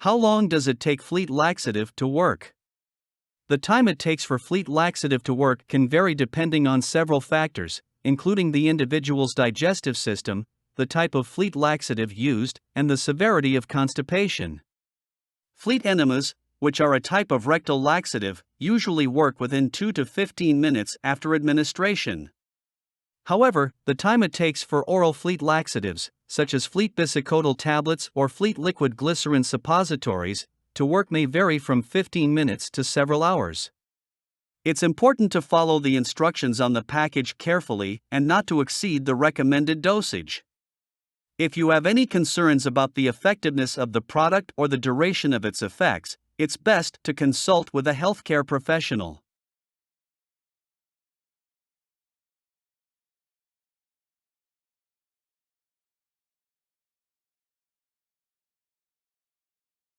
How long does it take fleet laxative to work? The time it takes for fleet laxative to work can vary depending on several factors, including the individual's digestive system, the type of fleet laxative used, and the severity of constipation. Fleet enemas, which are a type of rectal laxative, usually work within 2 to 15 minutes after administration. However, the time it takes for oral fleet laxatives, such as fleet Bisacodyl tablets or fleet liquid glycerin suppositories, to work may vary from 15 minutes to several hours. It's important to follow the instructions on the package carefully and not to exceed the recommended dosage. If you have any concerns about the effectiveness of the product or the duration of its effects, it's best to consult with a healthcare professional.